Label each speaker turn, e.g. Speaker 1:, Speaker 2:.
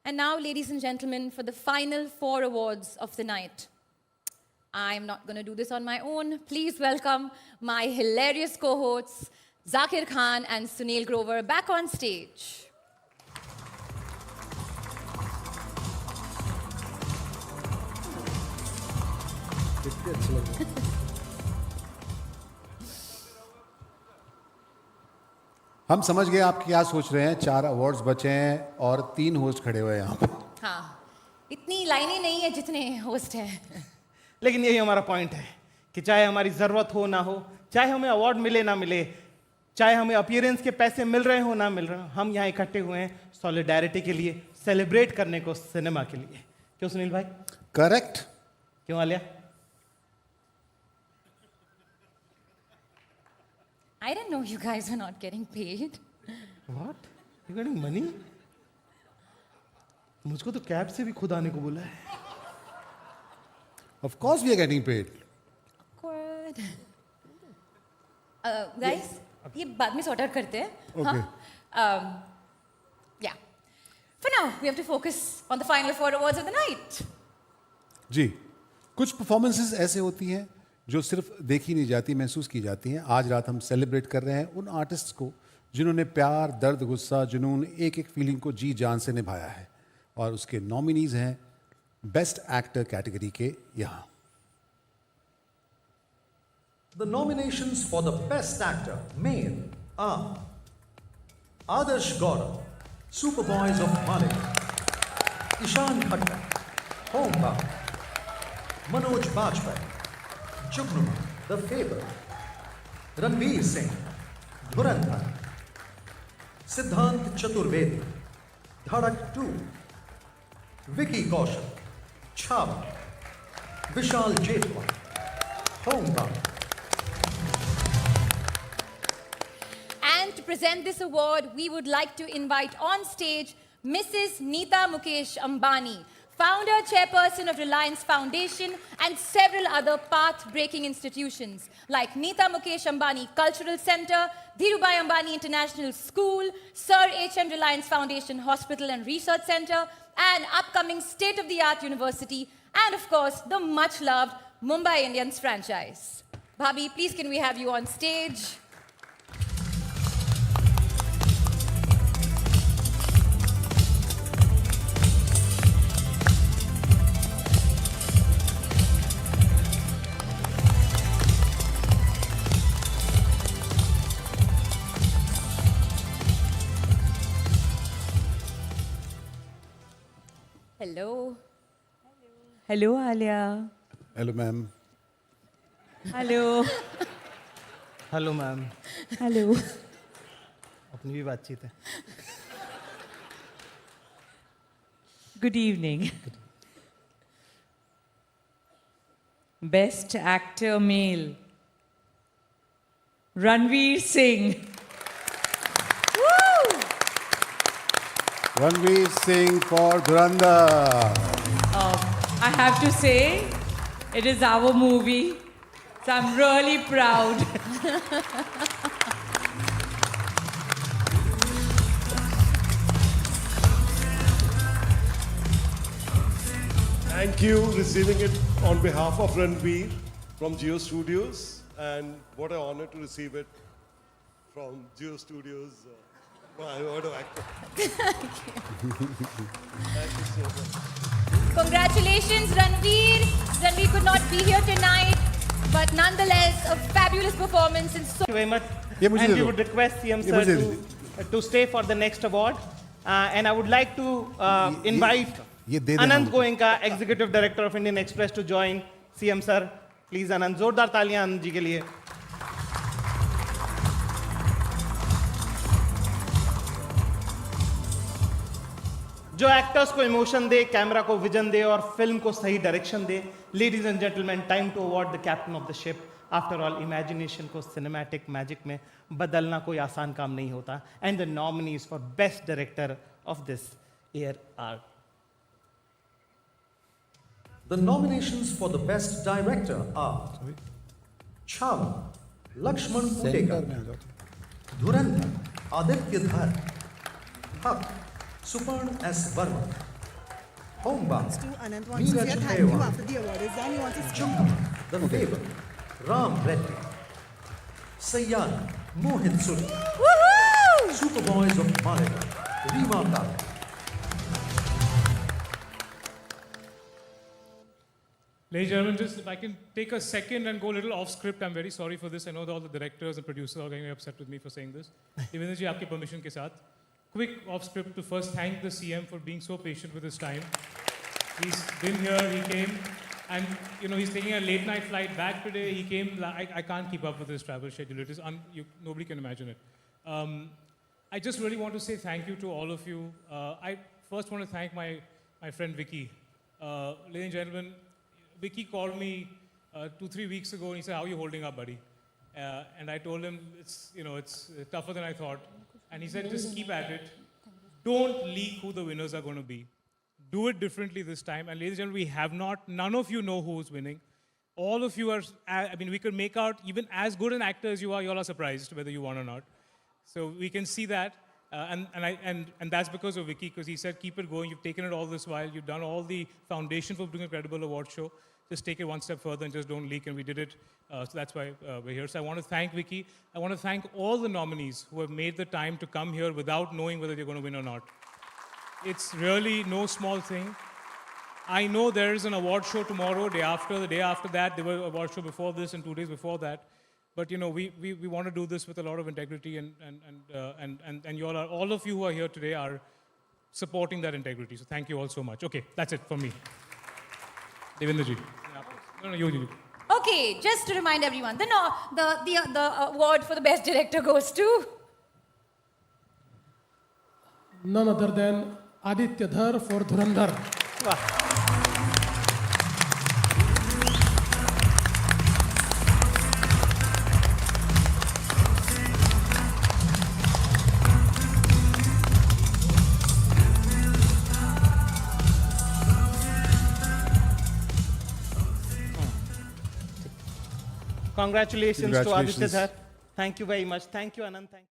Speaker 1: And now, ladies and gentlemen, for the final 4 awards of the night. I'm not going to do this on my own. Please welcome my hilarious cohorts, Zakir Khan and Sunil Grover, back on stage.
Speaker 2: हम समझ गए आप क्या सोच रहे हैं। 4 awards बचे हैं और 3 होस्ट खड़े हुए हैं यहाँ पे।
Speaker 1: हाँ, इतनी लाइनें नहीं है जितने होस्ट हैं।
Speaker 3: लेकिन यही हमारा पॉइंट है कि चाहे हमारी ज़रूरत हो ना हो, चाहे हमें अवार्ड मिले ना मिले, चाहे हमें अपीयरेंस के पैसे मिल रहे हो ना मिल रहे हो, हम यहाँ इकट्ठे हुए हैं सॉलिडेरिटी के लिए, सेलिब्रेट करने को सिनेमा के लिए। क्यों सुनील भाई?
Speaker 2: करेक्ट।
Speaker 3: क्यों Alia?
Speaker 1: I didn't know you guys are not getting paid.
Speaker 3: What? You getting money? मुझको तो कैब से भी खुद आने को बोला है।
Speaker 2: Of course we are getting paid.
Speaker 1: Awkward. Guys, ये बाद में sort out करते हैं।
Speaker 2: Okay.
Speaker 1: Yeah. For now, we have to focus on the final 4 awards of the night.
Speaker 2: जी, कुछ परफॉर्मेंसेस ऐसे होती हैं जो सिर्फ देखी नहीं जाती, महसूस की जाती हैं। आज रात हम सेलिब्रेट कर रहे हैं उन आर्टिस्ट्स को जिन्होंने प्यार, दर्द, गुस्सा, जुनून, एक एक फीलिंग को जी जान से निभाया है, और उसके नॉमिनीज हैं बेस्ट एक्टर कैटेगरी के यहाँ।
Speaker 4: The nominations for the Best Actor Male are Adarsh Gaurav, Superboys of Malik, Ishan Khattar, Homebound, Manoj Bajpayee, Jugnuma, The Fable, Ranveer Singh, Dhurandhar, Siddhant Chaturvedi, Dhadak 2, Vicky Kaushal, Chhava, Vishal Jetwa, Homebound.
Speaker 1: And to present this award, we would like to invite on stage Mrs. Neeta Mukesh Ambani, founder, chairperson of Reliance Foundation and several other path-breaking institutions like Neeta Mukesh Ambani Cultural Center, Dhirubhai Ambani International School, Sir H.M. Reliance Foundation Hospital and Research Center, and upcoming state-of-the-art university, and of course, the much-loved Mumbai Indians franchise. Bhabhi, please can we have you on stage? Hello.
Speaker 5: Hello, Alia.
Speaker 2: Hello ma'am.
Speaker 5: Hello.
Speaker 3: Hello ma'am.
Speaker 5: Hello.
Speaker 3: अपनी भी बातचीत है।
Speaker 5: Good evening. Best Actor Male. Ranveer Singh. Woo!
Speaker 2: Ranveer Singh for Dhurandhar.
Speaker 5: I have to say, it is our movie, so I'm really proud.
Speaker 6: Thank you, receiving it on behalf of Ranveer from Geo Studios, and what an honor to receive it from Geo Studios. My word of actor. Thank you so much.
Speaker 1: Congratulations, Ranveer. Ranveer could not be here tonight, but nonetheless, a fabulous performance in so.
Speaker 3: Thank you very much.
Speaker 2: ये मुझे
Speaker 3: And
Speaker 2: they
Speaker 3: we
Speaker 2: दो।
Speaker 3: would request CM
Speaker 2: ये
Speaker 3: sir
Speaker 2: मुझे दे
Speaker 3: to stay for the next award. And I would like to invite
Speaker 2: ये दे देना
Speaker 3: Anand
Speaker 2: मुझे।
Speaker 3: Goenka, Executive Director of Indian Express, to join CM sir. Please, Anand, जोरदार तालियां आनंद जी के लिए। जो एक्टर्स को इमोशन दे, कैमरा को विजन दे और फिल्म को सही डायरेक्शन दे। Ladies and gentleman, time to award the captain of the ship. After all, imagination को सिनेमैटिक मैजिक में बदलना कोई आसान काम नहीं होता। And the nominees for best director of this year are
Speaker 4: The nominations for the Best Director are Chhava, Lakshman
Speaker 2: centre में
Speaker 4: Putekar,
Speaker 2: आ जाओ।
Speaker 4: Dhurandhar, Aditya Dhar, Haq, Suparn S. Verma, Hongba,
Speaker 7: To Anant wants to say
Speaker 4: Neeraj
Speaker 7: thank you
Speaker 4: Khairwal,
Speaker 7: after the award is done. He wants to speak.
Speaker 4: Chunka, The Fable, Ram Reddy, Sayyan, Mohit Suri, Superboys of Maliga, Rima Kale.
Speaker 8: Ladies and gentlemen, just if I can take a second and go a little off script, I'm very sorry for this. I know that all the directors and producers are getting upset with me for saying this. Even ji, aapki permission ke saath. Quick off script to first thank the CM for being so patient with his time. He's been here, he came, and he's taking a late night flight back today. He came, I can't keep up with his travel schedule. It is, nobody can imagine it. I just really want to say thank you to all of you. I first want to thank my friend Vicky. Ladies and gentlemen, Vicky called me 2-3 weeks ago and he said, "How are you holding up, buddy?" And I told him it's tougher than I thought. And he said, "Just keep at it. Don't leak who the winners are going to be. Do it differently this time." And ladies and gentlemen, none of you know who's winning. All of you are, we could make out, even as good an actor as you all are surprised whether you won or not. So we can see that. And that's because of Vicky, because he said, keep it going. You've taken it all this while. You've done all the foundation for doing a credible award show. Just take it one step further and just don't leak. And we did it. So that's why we're here. So I want to thank Vicky. I want to thank all the nominees who have made the time to come here without knowing whether they're going to win or not. It's really no small thing. I know there is an award show tomorrow, the day after that. There was an award show before this and 2 days before that. But we want to do this with a lot of integrity, and you all of you who are here today are supporting that integrity. So thank you all so much. Okay, that's it from me. Devendraji. No, you.
Speaker 1: Okay, just to remind everyone, the award for the best director goes to
Speaker 9: none other than Aditya Dhar for Dhurandhar.
Speaker 3: Congratulations to Aditya
Speaker 2: Congratulations.
Speaker 3: Dhar. Thank you very much. Thank you, Anand. Thank you.